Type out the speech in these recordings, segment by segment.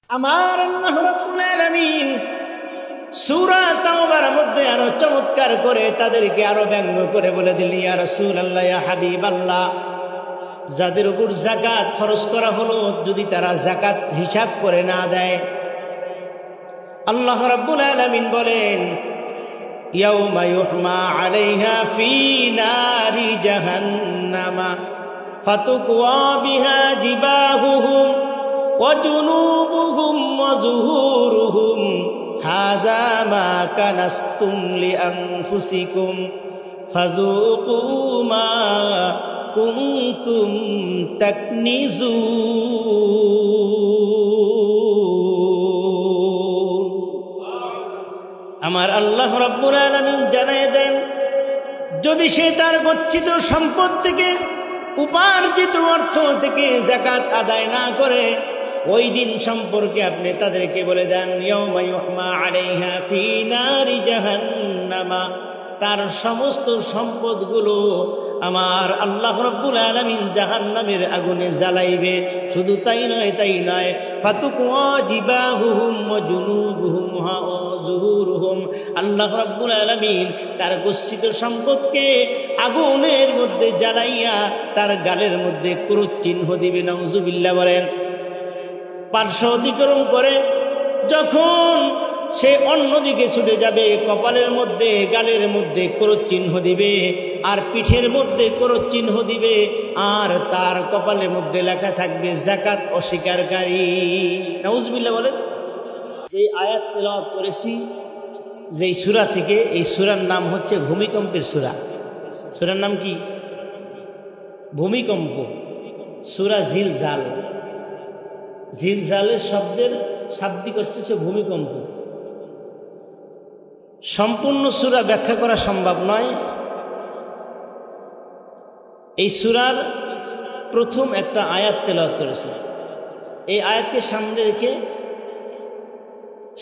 আমার আল্লাহ রাব্বুল আলামিন সূরা তাওবার মধ্যে আরো চমৎকার করে তাদেরকে আরো ব্যঙ্গ করে বলে দিলেন, ইয়া রাসূলুল্লাহ, ইয়া হাবিবাল্লাহ, যাদের উপর যাকাত ফরজ করা হলো যদি তারা যাকাত হিসাব করে না দেয়, আল্লাহ রাব্বুল আলামিন বলেন, ইয়াউমা ইউহমা আলাইহা ফি নারি জাহান্নামা ফাতুকওয়া বিহা জিবাহুহুম ওয়া জুনুবুহুম ওয়া যুহুরুহুম হাযা মা কানাসতুম লিআনফুসিকুম ফাযুকু মা কুনতুম তাকনিজুন। আমার আল্লাহ রাব্বুল আলামিন জানায় দেন, যদি সে তার গচ্ছিত সম্পদ থেকে উপার্জিত অর্থ থেকে যাকাত আদায় না করে, ওই দিন সম্পর্কে আপনি তাদেরকে বলে দেন, ইয়াউমা ইউহমা আলাইহা ফি নারি জাহান্নামা, তার সমস্ত সম্পদগুলো আমার আল্লাহ রাব্বুল আলামিন জাহান্নামের আগুনে জ্বালাইবে। শুধু তাই নয়, ফাতুকওয়া জিবাহুহুম ওয়া জুনুবুহুম ওয়া যুহুরুহুম, আল্লাহ রাব্বুল আলামিন তার গচ্ছিত সম্পদকে আগুনের মধ্যে জ্বালাইয়া তার গালের মধ্যে ক্রুশ চিহ্ন দিবে। নাউজুবিল্লাহ বলেন। পার্শ্ব অতিক্রম করে যখন সে অন্যদিকে ছুটে যাবে, কপালের মধ্যে গালের মধ্যে ক্রুশ চিহ্ন দিবে, আর পিঠের মধ্যে ক্রুশ চিহ্ন দিবে, আর তার কপালের মধ্যে লেখা থাকবে যাকাত অস্বীকারী। নাউজুবিল্লাহ বলেন। যে আয়াত তেলাওয়াত করেছি যেই সূরা থেকে, এই সূরার নাম হচ্ছে ভূমিকম্পের সূরা। সূরার নাম কি? ভূমিকম্প। সূরা জিলজাল। জিলজালের শব্দের শাব্দিক হচ্ছে ভূমিকম্প। সম্পূর্ণ সূরা ব্যাখ্যা করা সম্ভব নয়। এই সূরার প্রথম একটা আয়াত তেলাওয়াত করেছে। এই আয়াতকে সামনে রেখে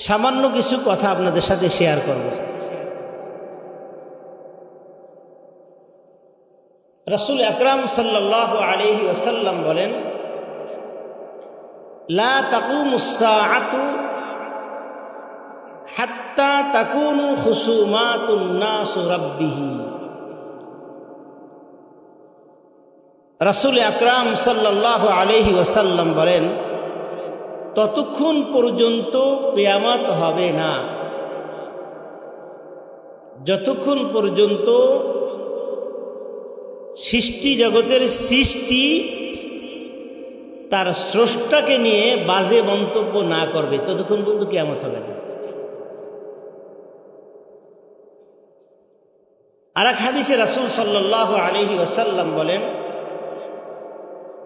সামান্য কিছু কথা আপনাদের সাথে শেয়ার করব। রাসূল আকরাম সাল্লাল্লাহু আলাইহি ওয়াসাল্লাম বলেন, লা তাকুমুস সাআতু হাত্তা তাকুনু খুসুমাতুন নাস রাব্বিহি। রাসূল আকরাম সাল্লাল্লাহু আলাইহি ওয়াসাল্লাম বলেন, ততক্ষণ পর্যন্ত কিয়ামত হবে না যতক্ষণ পর্যন্ত সৃষ্টি জগতের সৃষ্টি তার স্রষ্টাকে নিয়ে বাজে মন্তব্য না করবে, ততক্ষণ পর্যন্ত কিয়ামত হবে না। আর এক হাদিসে রাসূল সাল্লাল্লাহু আলাইহি ওয়াসাল্লাম বলেন,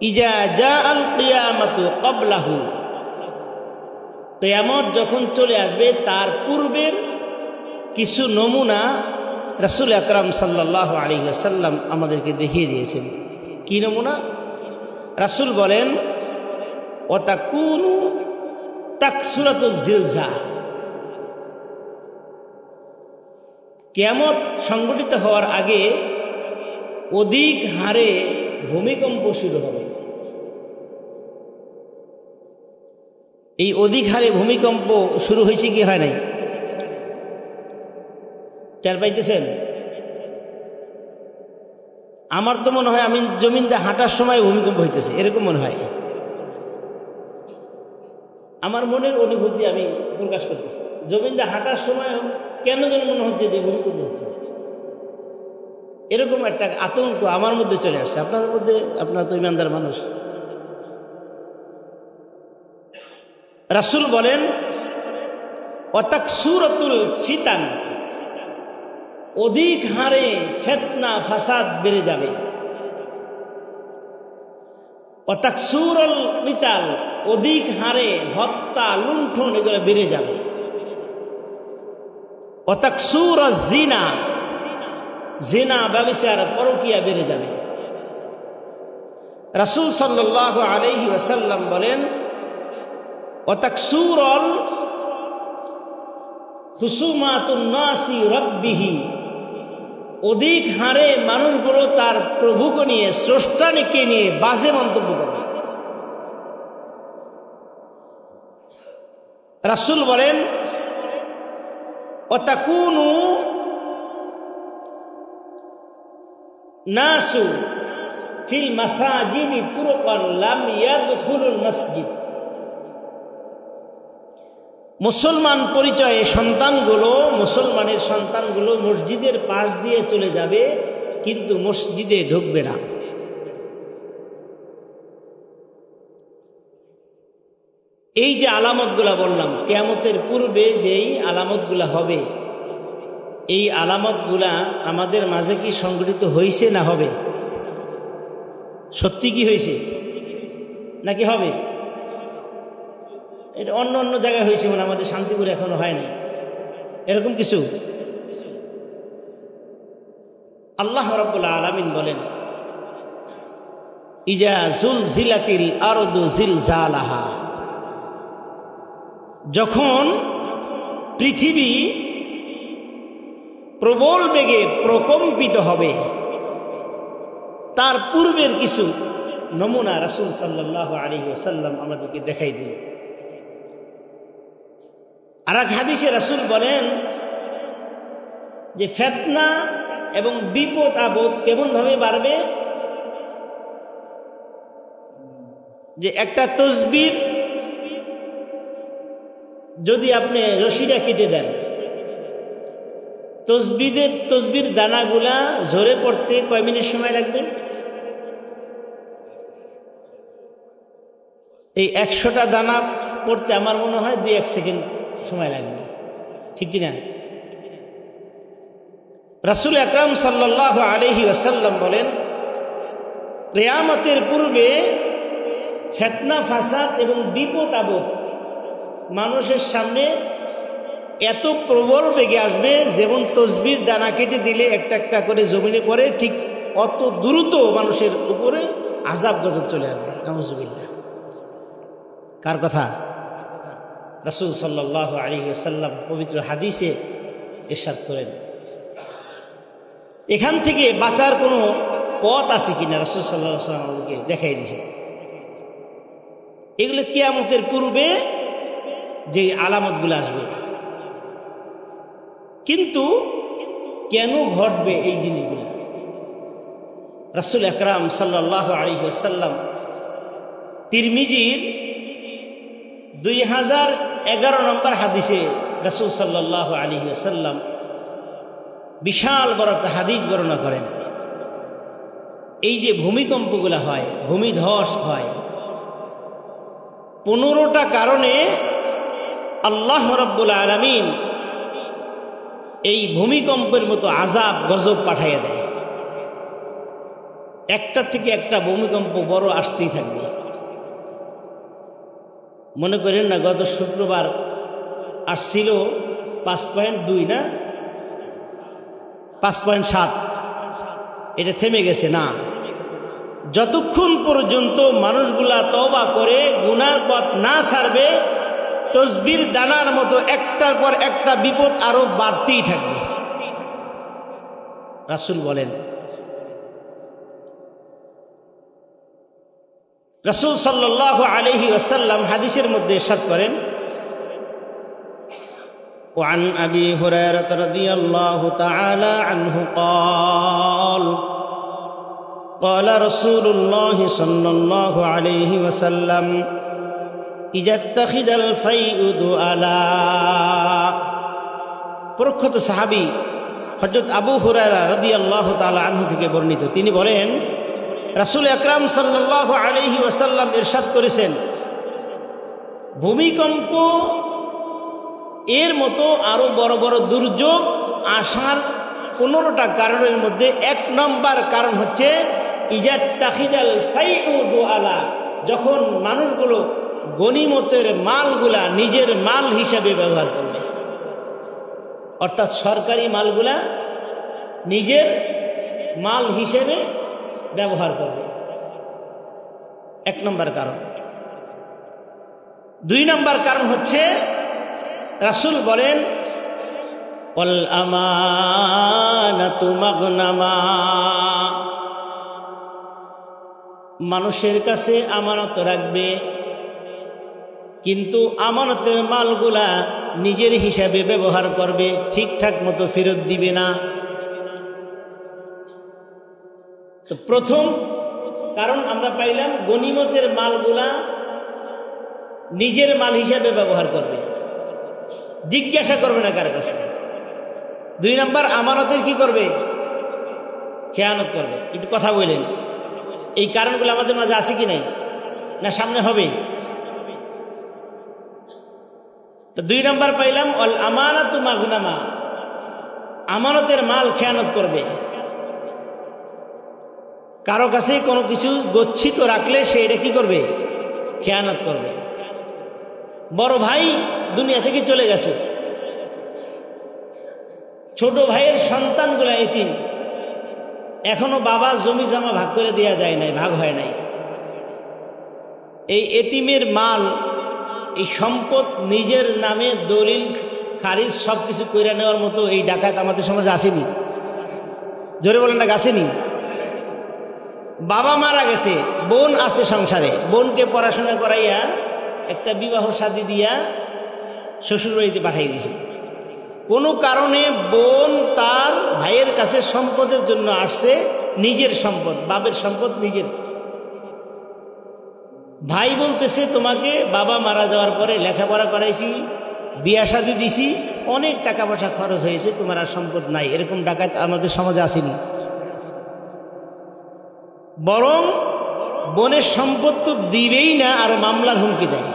ইজা জাআল কিয়ামাতু ক্বাবলাহু, কিয়ামত যখন চলে আসবে তার পূর্বের কিছু নমুনা রাসূল আকরাম সাল্লাল্লাহু আলাইহি ওয়াসাল্লাম আমাদেরকে দেখিয়ে দিয়েছেন। কি নমুনা? রাসূল বলেন, ওয়া তাকুনু তাকসুরাতুল জিলজাল, কিয়ামত সংঘটিত হওয়ার আগে অধিক হারে ভূমিকম্প শুরু হবে। এই অধিক হারে ভূমিকম্প শুরু হয়েছে কি হয় নাই? টের পাইতেছেন? আমার তো মনে হয় আমি জমিনতে হাঁটার সময় ভূমিকম্প হইতেছে, এরকম মনে হয়। আমার মনের অনুভূতি আমি প্রকাশ করতেছি। জমিনতে হাঁটার সময় কেন যেন মনে হচ্ছে যে ভূমিকম্প হচ্ছে, এরকম একটা আতঙ্ক আমার মধ্যে চলে আসছে। আপনাদের মধ্যে? আপনারা তো ইমানদার মানুষ। রাসূল বলেন, ওয়াতাকসুরাতুল ফিতান, অধিক হারে ফিতনা ফাসাদ বেড়ে যাবে। ওয়াতাকসুরুল কিতাল, অধিক হারে হত্যা লুণ্ঠন এগুলো বেড়ে যাবে। ওয়াতাকসুরুজ জিনা, জিনা ব্যভিচার পরকীয়া বেড়ে যাবে। রাসূল সাল্লাল্লাহু আলাইহি ওয়াসাল্লাম বলেন, ওয়াতাকসুরুল খুসুমাতুন নাসি রাব্বিহি, অধিক হারে মানুষগুলো তার প্রভুকে নিয়ে, স্রষ্টাকে নিয়ে বাজে মন্তব্য করবে। রাসূল বলেন ওয়াতাকুনু নাসু ফিল মাসাজিদি তুরকান লাম ইয়াদখুলুল মসজিদ। মুসলমান পরিচয়ে মুসলমানের সন্তানগুলো মসজিদের পাশ দিয়ে চলে যাবে, কিন্তু মসজিদে ঢুকবে না। এই যে আলামতগুলা বললাম, কিয়ামতের পূর্বে যেই আলামতগুলা হবে, এই আলামতগুলা আমাদের মাঝে কি সংঘটিত হয়েছে না হবে? সত্যি কি হয়েছে নাকি হবে? এটা অন্য অন্য জায়গায় হয়েছে, মানে আমাদের শান্তিপুরে এখনো হয় নাই এরকম কিছু। আল্লাহ রাব্বুল আলামিন বলেন ইজা জুলজিলাতিল আরদু জিলজালাহা, যখন পৃথিবী প্রবল বেগে প্রকম্পিত হবে, তার পূর্বের কিছু নমুনা রাসূল সাল্লাল্লাহু আলাইহি ওয়াসাল্লাম আমাদেরকে দেখাই দিলেন। আর এক হাদিসে রাসূল বলেন যে ফিতনা এবং বিপদ আপদ কেমন ভাবে বাড়বে, যে একটা তসবির যদি আপনি রশিটা কেটে দেন, তসবির দানাগুলা ঝরে পড়তে কয় মিনিট সময় লাগবে? এই 100টা দানা পড়তে আমার মনে হয় 2-1 সেকেন্ড সময় লাগবে, ঠিক কিনা? রাসূল আকরাম সাল্লাল্লাহু আলাইহি ওয়াসাল্লাম বলেন কিয়ামতের পূর্বে ফিতনা ফাসাদ এবং বিপদ আপদ মানুষের সামনে এত প্রবল বেগে আসবে, যেমন তসবির দানা কেটে দিলে একটা একটা করে জমিনে পড়ে, ঠিক অত দ্রুত মানুষের উপরে আযাব গজব চলে আসবে। নাউযুবিল্লাহ। কার কথা? রাসূল সাল্লাল্লাহু আলাইহি ওয়াসাল্লাম পবিত্র হাদিসে ইরশাদ করেন। এখান থেকে বাঁচার কোনো পথ আছে কিনা রাসূল সাল্লাল্লাহু আলাইহি ওয়াসাল্লাম আমাদেরকে দেখাই দিয়েছে। এগুলো কিয়ামতের পূর্বে যে আলামতগুলো আসবে, কিন্তু কেন ঘটবে এই জিনিসগুলো? রাসূল আকরাম সাল্লাল্লাহু আলাইহি ওয়াসাল্লাম তিরমিজির 2011 নম্বর হাদিসে রাসূল সাল্লাল্লাহু আলাইহি ওয়াসাল্লাম বিশাল বড় একটা হাদিস বর্ণনা করেন। এই যে ভূমিকম্পগুলো হয়, ভূমিধস হয়, 15টা কারণে আল্লাহ রাব্বুল আলামিন এই ভূমিকম্পের মতো আযাব গজব পাঠাইয়া দেয়। একটা থেকে একটা ভূমিকম্প বড় আসতেই থাকবে। মনে করেন না, গত শুক্রবার আসছিল 5.2 না 5.7, এটা থেমে গেছে না। যতক্ষণ পর্যন্ত মানুষগুলা তওবা করে গুনার পথ না ছাড়বে, তসবির দানার মতো একটার পর একটা বিপদ আরো বাড়তেই থাকবে। রাসূল বলেন, রাসূল সাল্লাল্লাহু আলাইহি ওয়াসাল্লাম হাদিসের মধ্যে ইরশাদ করেন, وعن أبي هريرة رضي الله تعالى عنه قال قال رسول الله صلى الله عليه وسلم إذا اتخذ الفيء دؤلا। প্রখ্যাত সাহাবী হযরত আবু হুরায়রা রাদিয়াল্লাহু তাআলা আনহু থেকে বর্ণিত, তিনি বলেন রাসূল আকরাম সাল্লাল্লাহু আলাইহি ওয়াসাল্লাম ইরশাদ করেছেন, ভূমিকম্প এর মতো আরো বড় বড় দুর্যোগ আসার 15টা কারণের মধ্যে 1 নম্বর কারণ হচ্ছে ইজাত্তাখিদাল ফাইউ দুআলা, যখন মানুষগুলো গনিমতের মালগুলা নিজের মাল হিসাবে ব্যবহার করবে, অর্থাৎ সরকারি মালগুলা নিজের মাল হিসেবে ব্যবহার করবে। 1 নম্বর কারণ। 2 নম্বর কারণ হচ্ছে রাসূল বলেন ওয়াল আমানাতু মাগনামা, মানুষের কাছে আমানত রাখবে, কিন্তু আমানতের মালগুলা নিজের হিসাবে ব্যবহার করবে, ঠিকঠাক মতো ফেরত দিবে না। তো প্রথম কারণ আমরা পাইলাম গনিমতের মালগুলা নিজের মাল হিসাবে ব্যবহার করবে, জিজ্ঞাসা করবে না কারো কাছে। 2 নাম্বার, আমানতের কি করবে? খেয়ানত করবে। একটু কথা বলেন, এই কারণগুলো আমাদের মাঝে আছে কি নাই, না সামনে হবে? তো 2 নাম্বার পাইলাম অল আমানাতু মাগনামা, আমানতের মাল খেয়ানত করবে। কারো কাছে কোনো কিছু গচ্ছিত রাখলে সে এটা কি করবে? খেয়ানত করবে। বড় ভাই দুনিয়া থেকে চলে গেছে, ছোট ভাইয়ের সন্তানগুলা এতিম, এখনো বাবা জমি জমা ভাগ করে দেওয়া যায় নাই, ভাগ হয় নাই। এই এতিমের মাল, এই সম্পদ নিজের নামে দলিল খারিজ সবকিছু করে নেওয়ার মতো এই ডাকাত আমাদের সমাজে আসেনি। জোরে বলেন না, আসেনি? বাবা মারা গেছে, বোন আছে সংসারে, বোনকে পড়াশোনা করাইয়া একটা বিবাহ শাদী দিয়া শ্বশুর বাড়িতে পাঠাই দিয়েছে। কোনো কারণে বোন তার ভাইয়ের কাছে সম্পদের জন্য আসছে, নিজের সম্পদ, বাবার সম্পদ নিজের। ভাই বলতেছে তোমাকে বাবা মারা যাওয়ার পরে লেখাপড়া করাইছি, বিয়া শাদী দিছি, অনেক টাকা পয়সা খরচ হয়েছে, তোমার আর সম্পদ নাই। এরকম ডাকাত আমাদের সমাজে আসেনি। বরং বোনের সম্পদ তো দিবেই না, আর মামলার হুমকি দেয়।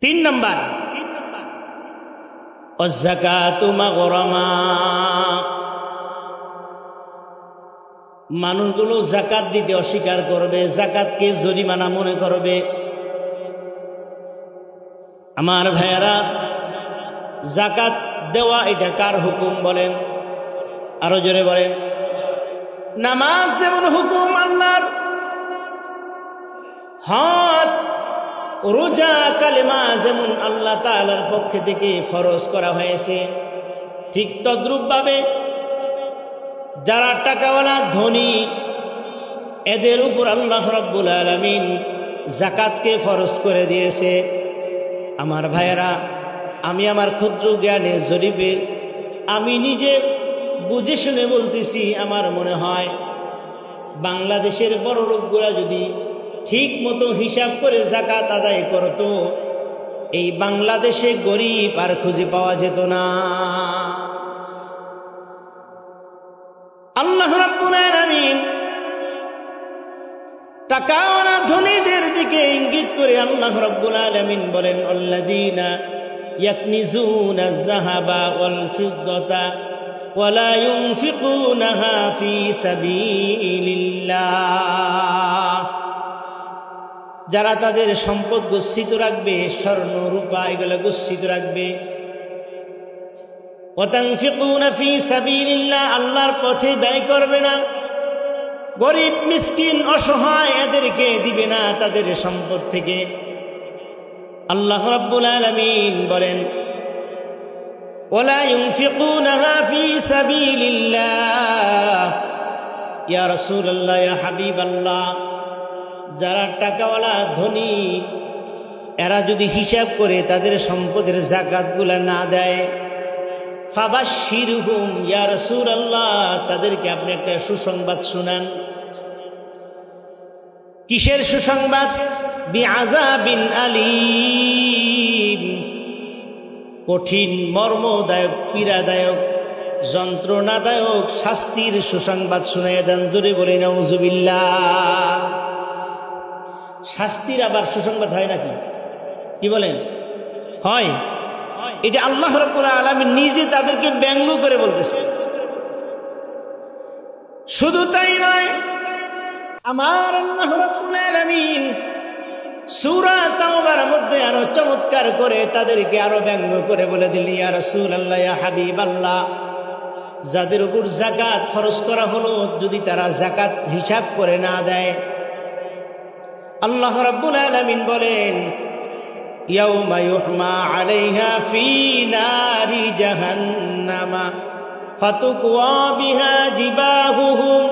তিন নাম্বার, অযাকাতু মাগরামা, মানুষগুলো যাকাত দিতে অস্বীকার করবে, যাকাতকে জরিমানা মনে করবে। আমার ভাইয়ারা, যাকাত দেওয়া এটা কার হুকুম বলেন? আরো জোরে বলেন। নামাজ যেমন হুকুম আল্লাহর, হজ রোজা কালেমা যেমন আল্লাহ তাআলার পক্ষ থেকে ফরজ করা হয়েছে, ঠিক তদ্রূপ ভাবে যারা টাকাওয়ালা ধনী এদের উপর আল্লাহ রাব্বুল আলামিন যাকাতকে ফরজ করে দিয়েছে। আমার ভাইয়েরা, আমি আমার ক্ষুদ্র জ্ঞানে জরিপে আমি নিজে বুঝে শুনে বলতেছি, আমার মনে হয় বাংলাদেশের বড় লোকগুলা যদি ঠিক মতো হিসাব করে যাকাত আদায় করত, এই বাংলাদেশে গরিব আর খুঁজে পাওয়া যেত না। আল্লাহ রাব্বুল আলামিন টাকাওয়ালা ধনীদের দিকে ইঙ্গিত করে আল্লাহ রাব্বুল আলামিন বলেন, আল্লাযীনা ইয়াকনিজুনা আয-যাহাবা ওয়াল ফিদ্দাতা ওয়ালা ইউনফিকুনাহা ফি সাবিলিল্লাহ, যারা তাদের সম্পদ গচ্ছিত রাখবে, স্বর্ণ রূপা এগুলো গচ্ছিত রাখবে। ওয়াতানফিকুনা ফি সাবিলিল্লাহ, আল্লাহর পথে ব্যয় করবে না। গরিব মিসকিন অসহায় এদেরকে দিবে না তাদের সম্পদ থেকে। আল্লাহ রাব্বুল আলামিন বলেন, ওয়ালা ইউনফিকুনাহা ফি সাবিলিল্লাহ। ইয়া রাসূলুল্লাহ, ইয়া হাবিবাল্লাহ, যারা টাকাওয়ালা ধনী এরা যদি হিসাব করে তাদের সম্পদের যাকাতগুলা না দেয়, ফাবাশশিরহুম, ইয়া রাসূলুল্লাহ, তাদেরকে আপনি একটা সুসংবাদ শুনান। কিসের সুসংবাদ? বিআযাবিন আলীম, কঠিন মর্মদায়ক পীড়াদায়ক যন্ত্রণাদায়ক শাস্তির সুসংবাদ শুনাইয়া দেন। জোরে বলি নাউযুবিল্লাহ। শাস্তির আবার সুসংবাদ হয় নাকি? কি বলেন? হয়। এটা আল্লাহ রাব্বুল আলামিন নিজে তাদেরকে ব্যঙ্গ করে বলতেছে। শুধু তাই নয়, আমার আল্লাহ রাব্বুল আলামিন সূরা তাওবার মধ্যে আরো চমৎকার করে তাদেরকে আরো ব্যঙ্গ করে বলে দিলেন, ইয়া রাসূলুল্লাহ, ইয়া হাবিবাল্লাহ, যাদের উপর যাকাত ফরজ করা হলো যদি তারা যাকাত হিসাব করে না দেয়, আল্লাহ রাব্বুল আলামিন বলেন, ইয়াউমা ইউহমা আলাইহা ফি নারি জাহান্নামা ফাতুকওয়া বিহা জিবাহুহুম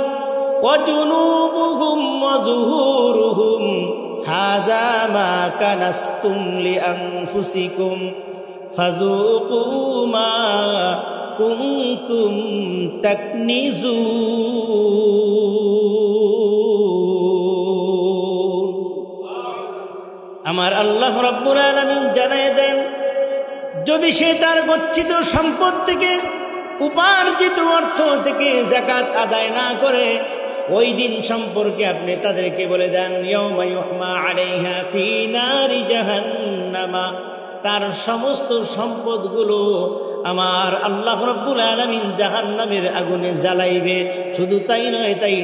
وجنوبهم وظهورهم هذا ما كنزتم لأنفسكم فذوقوا ما كنتم تكنزون আমার আল্লাহ রাব্বুল আলামিন জানায় দেন, যদি সে তার গচ্ছিত সম্পদ থেকে উপার্জিত অর্থ থেকে যাকাত আদায় না করে, ওই দিন সম্পর্কে আপনি তাদেরকে বলে দেন, ইয়াউমা ইউহমা আলাইহা ফি নারি জাহান্নামা, তার সমস্ত সম্পদগুলো আমার আল্লাহ রাব্বুল আলামিন জাহান্নামের আগুনে জ্বালাইবে। শুধু তাই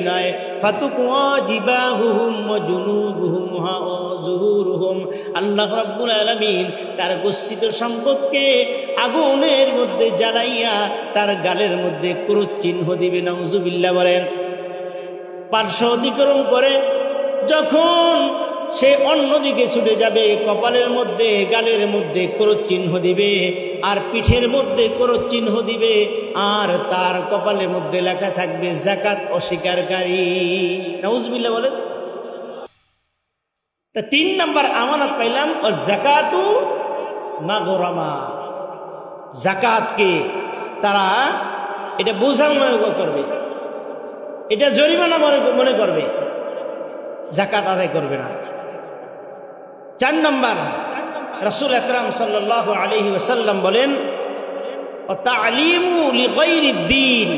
নয় ফাতুকুয়া জিবাহুম ওয়া জুনুবুহুম ওয়া যুহুরুহুম, আল্লাহ রাব্বুল আলামিন তার গচ্ছিত সম্পদকে আগুনের মধ্যে জ্বালাইয়া তার গালের মধ্যে ক্রুশ চিহ্ন দিবে। নাউজুবিল্লাহ বলেন। পার্শ্ব অতিক্রম করে যখন সে অন্যদিকে ছুটে যাবে, কপালের মধ্যে গালের মধ্যে ক্রুশ চিহ্ন দিবে, আর পিঠের মধ্যে ক্রুশ চিহ্ন দিবে, আর তার কপালের মধ্যে লেখা থাকবে যাকাত অস্বীকারী। নাউজুবিল্লাহ বলেন। তা 3 নাম্বার আমানত পাইলাম, যাকাতু মাগরামা, যাকাতকে তারা এটা বোঝা মনে করবে, এটা জরিমানা মনে করবে, যাকাত আদায় করবে না। 4 নাম্বার, রাসূল আকরাম সাল্লাল্লাহু আলাইহি ওয়াসাল্লাম বলেন, তা'লিমু লিগাইরিদ দ্বীন,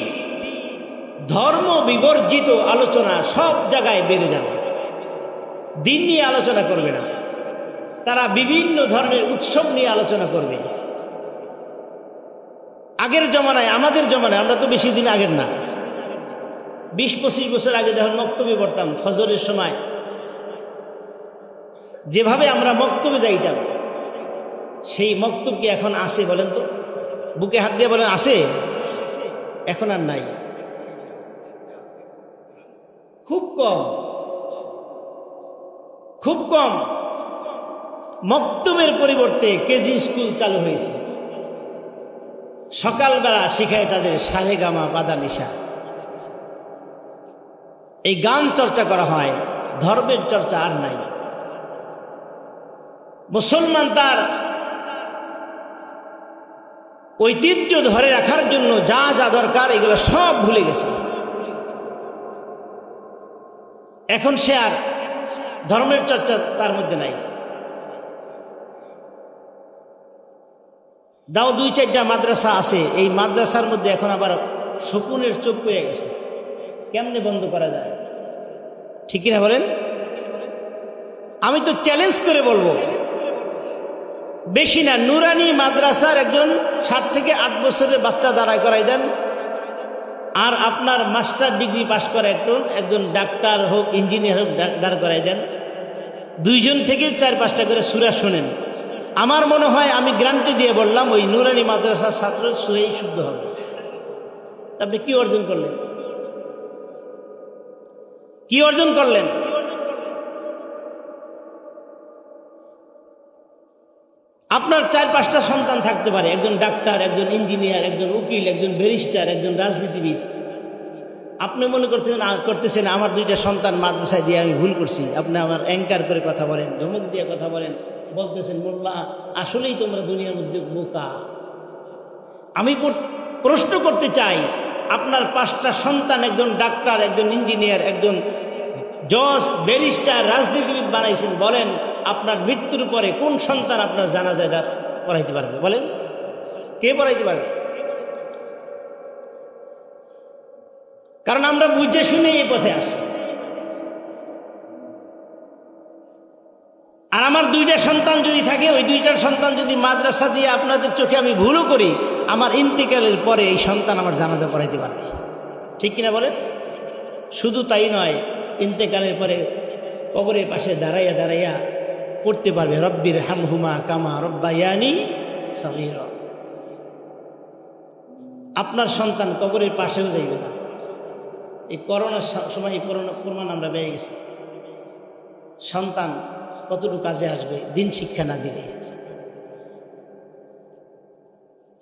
ধর্ম বিবর্জিত আলোচনা সব জায়গায় বেড়ে যাবে, দিন নিয়ে আলোচনা করবে না, তারা বিভিন্ন ধরনের উৎসব নিয়ে আলোচনা করবে। আগের জমানায়, আমাদের জমানায়, আমরা তো বেশি দিন আগের না, 20-25 বছর আগে যখন মক্তবে পড়তাম ফজরের সময়, যেভাবে আমরা মক্তবে যাইতাম, সেই মক্তব কি এখন আছে বলেন তো? বুকে হাত দিয়ে বলেন আছে? এখন আর নাই, খুব কম, খুব কম। মক্তবের পরিবর্তে কেজি স্কুল চালু হয়েছে, সকালবেলা শিখায় তাদের সারেগামা পাদানিশা, এই গান চর্চা করা হয়, ধর্মের চর্চা আর নাই। মুসলমান তার ঐতিহ্য ধরে রাখার জন্য যা যা দরকার এগুলো সব ভুলে গেছে। এখন সে আর ধর্মের চর্চা তার মধ্যে নাই। দাও 2-4টা মাদ্রাসা আছে, এই মাদ্রাসার মধ্যে এখন আবার শকুনের চোখ পেয়ে গেছে, কেমনে বন্ধ করা যায়? ঠিক কিনা বলেন? আমি তো চ্যালেঞ্জ করে বলবো, বেশি না, নুরানি মাদ্রাসার একজন 7 থেকে 8 বছরের বাচ্চা দাঁড়ায় করাই দেন, আর আপনার মাস্টার ডিগ্রি পাশ করা একজন ডাক্তার হোক, ইঞ্জিনিয়ার হোক দাঁড় করাই দেন, 2 জন থেকে 4-5টা করে সূরা শোনেন, আমার মনে হয়, আমি গ্যারান্টি দিয়ে বললাম, ওই নুরানি মাদ্রাসার ছাত্র সূরাই শুদ্ধ হবে। আপনি কি অর্জন করলেন? কি অর্জন করলেন? আপনার 4-5টা সন্তান থাকতে পারে, একজন ডাক্তার, একজন ইঞ্জিনিয়ার, একজন উকিল, একজন ব্যারিস্টার, একজন রাজনীতিবিদ। আপনি মনে করতেছেন আমার 2টা সন্তান মাদ্রাসায় দিয়ে আমি ভুল করছি। আপনি আমার অ্যাঙ্কার করে কথা বলেন, ধমক দিয়ে কথা বলেন, বলতেছেন মোল্লা আসলেই তোমরা দুনিয়ার মধ্যে বোকা। আমি প্রশ্ন করতে চাই, আপনার 5টা সন্তান একজন ডাক্তার, একজন ইঞ্জিনিয়ার, একজন জজ, ব্যারিস্টার, রাজনীতিবিদ বানাইছেন, বলেন আপনার মৃত্যুর পরে কোন সন্তান আপনার জানাজায় পড়াইতে পারবে? বলেন, কে পড়াইতে পারবে? কারণ আমরা বুঝে শুনে এই পথে আসছি। আর আমার 2টা সন্তান যদি থাকে, ওই 2টার সন্তান যদি মাদ্রাসা দিয়ে আপনাদের চোখে আমি ভুলও করি, আমার ইন্তেকালের পরে এই সন্তান আমার জানাজা পড়াইতে পারবে। ঠিক কিনা বলেন? শুধু তাই নয়, ইন্তেকালের পরে কবরের পাশে দাঁড়াইয়া দাঁড়াইয়া পড়তে পারবে, রব্বির হামহুমা কামা রব্বায়ানি সগীরা। আপনার সন্তান কবরের পাশেও যাইবে না। এই করোনার সময় প্রমাণ আমরা পেয়ে গেছি, সন্তান কতটুকু কাজে আসবে দিন শিক্ষা না দিলে।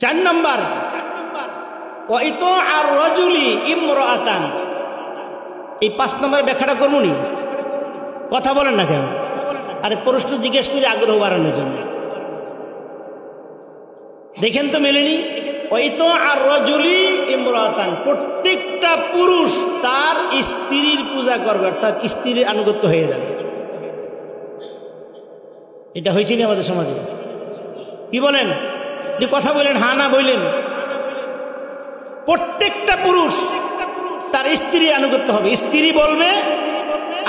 4 নাম্বার, ওয়াইতাআর রাজুলি ইমরাআতান, এই 5 নম্বরের ব্যাখ্যাটা করবো নি? কথা বলেন না কেন? আরে প্রশ্ন জিজ্ঞেস করি আগ্রহ বাড়ানোর জন্য। দেখেন তো মেলেনি? ওই তো আর রজুলি ইমরাতান, প্রত্যেকটা পুরুষ তার স্ত্রীর পূজা করবে, অর্থাৎ স্ত্রীর আনুগত্য হয়ে যাবে। এটা হয়েছে না আমাদের সমাজে? কি বলেন? যে কথা বলেন, হ্যাঁ না বললেন? প্রত্যেকটা পুরুষ তার স্ত্রীর আনুগত্য হবে। স্ত্রী বলবে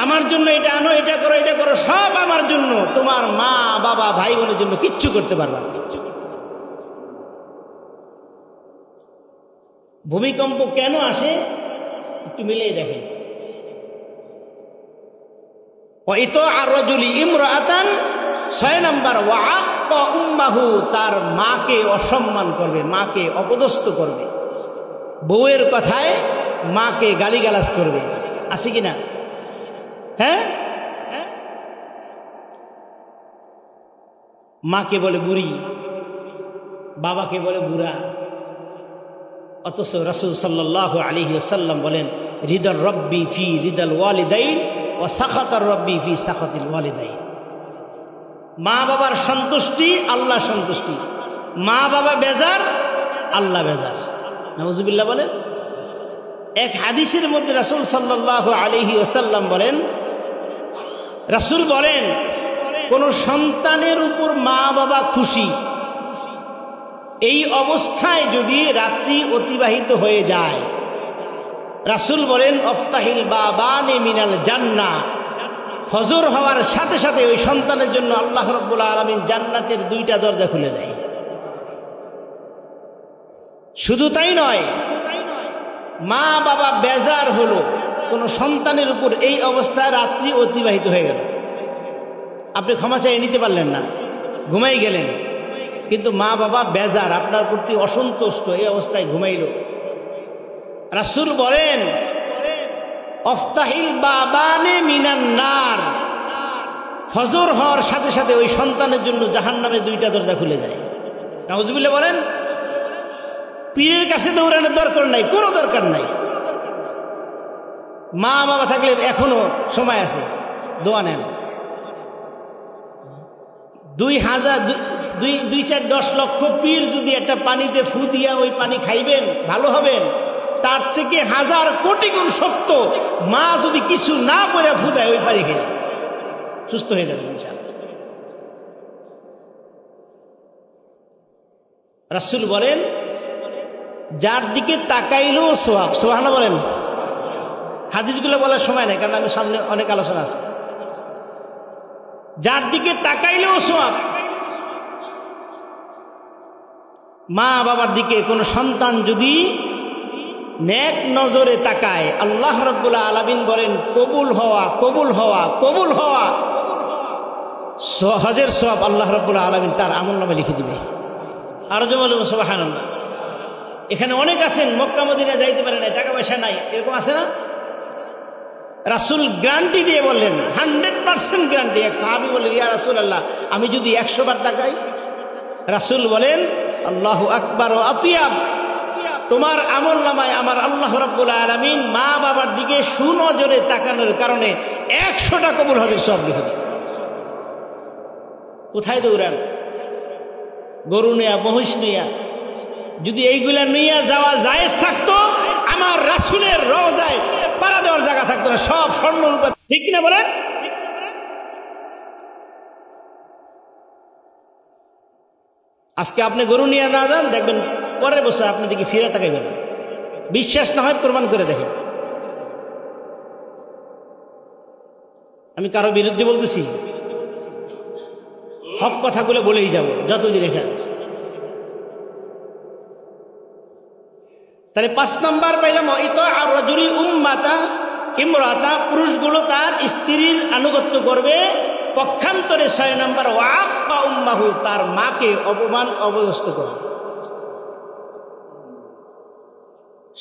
আমার জন্য এটা আনো, এটা করো, এটা করো, সব আমার জন্য, তোমার মা বাবা ভাই বোনের জন্য কিচ্ছু করতে পারবা না। ভূমিকম্প কেন আসে একটু মিলিয়ে দেখেন। ওয়াইতো আর রাজুলি ইমরাতান, 6 নাম্বার, ওয়াআক্কা উম্মাহু, তার মাকে অসম্মান করবে, মাকে অপদস্থ করবে, বউয়ের কথায় মাকে গালিগালাজ করবে। আছে কিনা? হ্যাঁ, মাকে বলে বুড়ি, বাবাকে বলে বুড়া। অথচ রাসূল সাল্লাল্লাহু আলাইহি ওয়াসাল্লাম বলেন রিদার রব্বি ফি রিদাল ওয়ালিদাইন ওয়া সাখাতার রব্বি ফি সাখাতিল ওয়ালিদাইন। মা বাবার সন্তুষ্টি আল্লাহ সন্তুষ্টি, মা বাবা বেজার আল্লাহ বেজার। নাউজুবিল্লাহ বলেন। এক হাদিসের মধ্যে রাসূল সাল্লাল্লাহু আলাইহি ওয়াসাল্লাম বলেন, রাসূল বলেন কোন সন্তানের উপর মা বাবা খুশি, এই অবস্থায় যদি রাত্রি অতিবাহিত হয়ে যায়, রাসূল বলেন আফতাহিল বাবানি মিনাল জান্নাহ, ফজর হওয়ার সাথে সাথে ওই সন্তানের জন্য আল্লাহ রাব্বুল আলামিন জান্নাতের 2টা দরজা খুলে দেয়। শুধু তাই নয়, মা বাবা বেজার হলো কোন সন্তানের উপর, এই অবস্থায় রাত্রি অতিবাহিত হয়ে গেল, আপনি ক্ষমা চাইয়ে নিতে পারলেন না, ঘুমাই গেলেন, কিন্তু মা বাবা বেজার, আপনার প্রতি অসন্তুষ্ট, এই অবস্থায় ঘুমাইল। রাসূল বলেন আফতাহিল বাবানে মিনান নার, ফজর হওয়ার সাথে সাথে ওই সন্তানের জন্য জাহান্নামের 2টা দরজা খুলে যায়। নাউজুবিল্লাহ বলেন। পীরের কাছে দৌড়ানোর দরকার নাই, কোনো দরকার নাই। মা বাবা থাকলে এখনো সময় আছে, দোয়া নেন। 2,4-10 লক্ষ পীর যদি একটা পানিতে ফু দিয়া ওই পানি খাইবেন, ভালো হবেন, তার থেকে 1000 কোটি গুণ সত্য মা যদি কিছু না করে ফু দেয় ওই পানি খেয়ে সুস্থ হয়ে যাবে ইনশাআল্লাহ। রাসূল বলেন যার দিকে তাকাইলেও সওয়াব। সুবহানাল্লাহ বলেন। হাদিসগুলো বলার সময় নাই, কারণ আমি সামনে অনেক আলোচনা আছে। যার দিকে তাকাইলেও সওয়াব। মা বাবার দিকে কোন সন্তান যদি নেক নজরে তাকায়, আল্লাহ রাব্বুল আলামিন বলেন কবুল হওয়া, কবুল হওয়া, কবুল হওয়া, হজের সওয়াব আল্লাহ রাব্বুল আলামিন তার আমলনামে লিখে দিবে। আরো যেমন সুবহানাল্লাহ। এখানে অনেক আছেন মক্কা মদিনা যাইতে পারে না, টাকা পয়সা নাই, এরকম আছে না? রাসূল গ্যারান্টি দিয়ে বললেন, 100% গ্যারান্টি। এক সাহাবী বললেন ইয়া রাসূলুল্লাহ, আমি যদি 100 বার তাকাই? রাসূল বলেন আল্লাহু আকবার ওয়া আতিয়াব, তোমার আমলনামায় আমার আল্লাহ রাব্বুল আলামিন মা বাবার দিকে সুনজরে তাকানোর কারণে 100টা কবুল হজের সওয়াব লিখে দিবে। কোথায় দৌড়ান? গরু নেয়া, মহিষ নেয়া, যদি এইগুলা নিয়ে যাওয়া জায়েজ থাকতো, আমার রাসূলের রওজায় পাড়া দেওয়ার জায়গা থাকতো না, সব স্বর্ণ রূপে। ঠিক কিনা বলেন? আজকে আপনি গরু নিয়ে না যান, দেখবেন পরের বছর আপনার দিকে ফিরে তাকাইবে না। বিশ্বাস না হয় প্রমাণ করে দেখেন। আমি কারো বিরুদ্ধে বলতেছি, হক কথাগুলো বলেই যাব যতদিন রেখে আছে। তাহলে 5 নাম্বার পাইলাম আর রাজুলি উম্মাতা ইমরাতা, পুরুষগুলো তার স্ত্রীর আনুগত্য করবে। পক্ষান্তরে 6 নাম্বার ওয়াক্কা উম্মাহু, তার মাকে অপমান অপদস্থ করবে।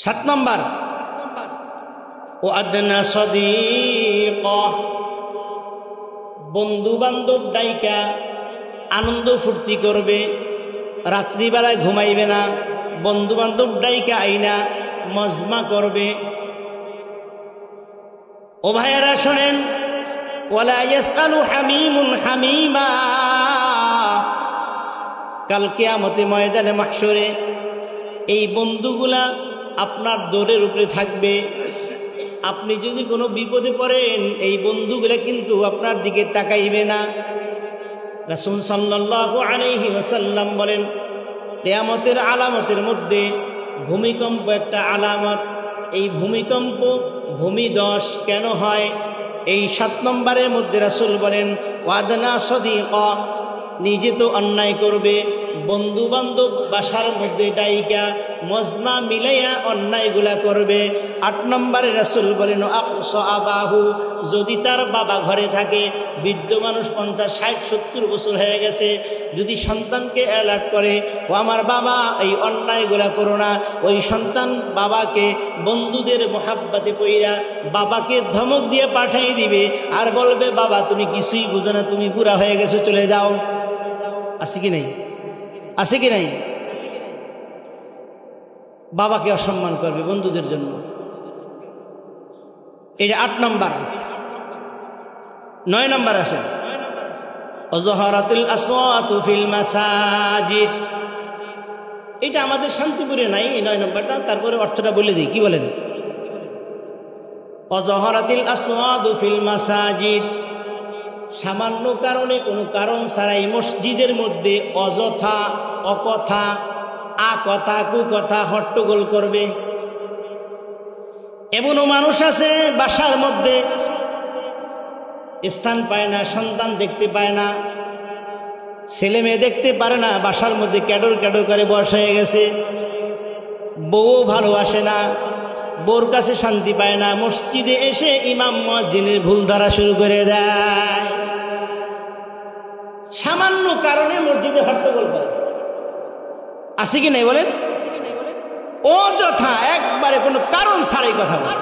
7 নাম্বার ও আদনা সাদিকা, বন্ধু বান্ধব ডাইকা আনন্দ ফুর্তি করবে, রাত্রিবেলায় ঘুমাইবে না, বন্ধু বান্ধব ডাইকা আইনা মজমা করবে। ও ভাইয়েরা শোনেন, ওয়ালা ইয়াসআলু হামিমুন হামিমা, কাল কিয়ামতে ময়দানে মাহশরে এই বন্ধুগুলা আপনার দৌড়ের উপরে থাকবে। আপনি যদি কোনো বিপদে পড়েন এই বন্ধুগুলা কিন্তু আপনার দিকে তাকাইবে না। রাসূল সাল্লাল্লাহু আলাইহি ওয়াসাল্লাম বলেন, কিয়ামতের আলামতের মধ্যে ভূমিকম্প একটা আলামত। এই ভূমিকম্প ভূমিধস কেন হয়? এই 7 নম্বরের মধ্যে রাসূল বলেন, ওয়াদনা সদিকা, নিজে তো অন্যায় করবে, বন্ধু বান্ধব বাসার মধ্যে ডাইকা মজমা মিলাইয়া অন্যায়গুলা করবে। 8 নম্বরে রাসূল বলেন, আকসা আবাহু, যদি তার বাবা ঘরে থাকে, বৃদ্ধ মানুষ 50, 60, 70 বছর হয়ে গেছে, যদি সন্তানকে অ্যালার্ট করে, ও আমার বাবা এই অন্যায়গুলা করো না, ওই সন্তান বাবাকে বন্ধুদের মোহাব্বতে পইরা বাবাকে ধমক দিয়ে পাঠিয়ে দিবে আর বলবে, বাবা তুমি কিছুই বুঝো না, তুমি বুড়া হয়ে গেছো, চলে যাও। আছে কি নাই? আছে কি নাই? বাবাকে অসম্মান করবে বন্ধুদের জন্য। এটা 8 নম্বর। 9 নম্বর আসেন, অজহারাতুল আসওয়াতু ফিল মাসাজিদ। এটা আমাদের শান্তিপুরে নাই এই 9 নম্বরটা, তারপরে অর্থটা বলে দিই, কি বলেন? অজহারাতুল আসওয়াতু ফিল মাসাজিদ, সামান্য কারণে কোনো কারণ ছাড়াই মসজিদের মধ্যে অযথা অকথা আকথা কুকথা হট্টগোল করবে। এমনও মানুষ আছে বাসার মধ্যে স্থান পায় না, সন্তান দেখতে পায় না, ছেলে মেয়ে দেখতে পারে না, বাসার মধ্যে ক্যাডর ক্যাডর করে বয়স হয়ে গেছে, বউ ভালোবাসে না, বউর কাছে শান্তি পায় না, মসজিদে এসে ইমাম মুয়াজ্জিনের ভুল ধরা শুরু করে দেয়। সামান্য কারণে মসজিদে হট্টগোল করে। আছে কি নাই বলেন? অযথা একবারে কোনো কারণ ছাড়াই কথা বলে।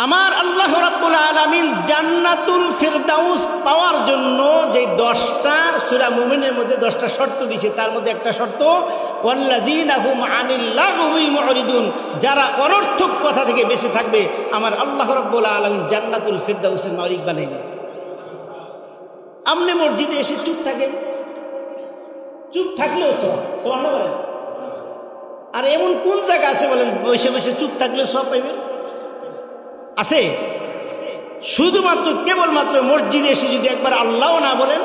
আমার আল্লাহ রাব্বুল আলামিন জান্নাতুল ফিরদাউস পাওয়ার জন্য যে 10টা সূরা মুমিনের মধ্যে 10টা শর্ত দিয়েছে, তার মধ্যে একটা শর্ত, ওয়াল্লাযীনা হুম আনিল লাগwi মুরিদুন, যারা অনর্থক কথা থেকে বেঁচে থাকবে আমার আল্লাহ রাব্বুল আলামিন জান্নাতুল ফিরদাউসের মালিক বানিয়ে দেবে। আপনি মসজিদে এসে চুপ থাকেন, চুপ থাকলেও সুবহানাল্লাহ বলেন। আর এমন কোন জায়গা আছে বলেন বসে বসে চুপ থাকলেও সব পাইবেন? আছে? শুধুমাত্র কেবলমাত্র মসজিদে এসে যদি একবার আল্লাহও না বলেন,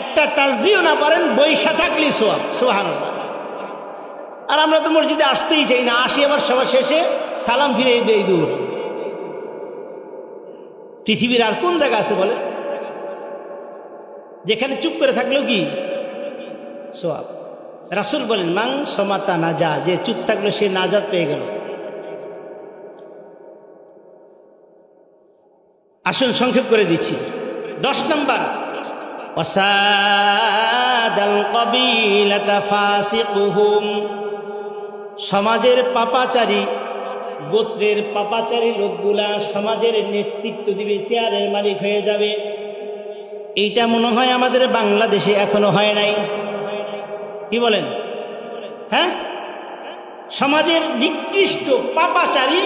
একটা তাসবিহও না পারেন, বৈশা থাকলেই সওয়াব। সুবহানাল্লাহ। আর আমরা তো মসজিদে আসতেই চাই না, আসি আবার সবার শেষে সালাম ফিরে দেই দূর। পৃথিবীর আর কোন জায়গা আছে বলেন যেখানে চুপ করে থাকলেও কি সওয়াব? রাসূল বলেন, মান সমাতা নাজা, যে চুপ থাকলো সে নাজাত পেয়ে গেল। আসুন সংক্ষেপ করে দিচ্ছি। 10 নম্বর, ওয়াসাদাল কবিলাতা ফাসিকুহুম, সমাজের পাপাচারী, গোত্রের পাপাচারী লোকগুলা সমাজের নেতৃত্ব দিবে, চেয়ারের মালিক হয়ে যাবে। এইটা মনে হয় আমাদের বাংলাদেশে এখনো হয় নাই। কি বলেন? হ্যাঁ, সমাজের নিকৃষ্ট পাপাচারী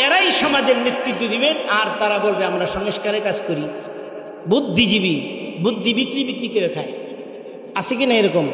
এরাই সমাজের নেতৃত্ব দিবে, আর তারা বলবে আমরা সংস্কারের কাজ করি। বুদ্ধিজীবী, বুদ্ধি বিক্রি করে খায়। আছে কি না এরকম?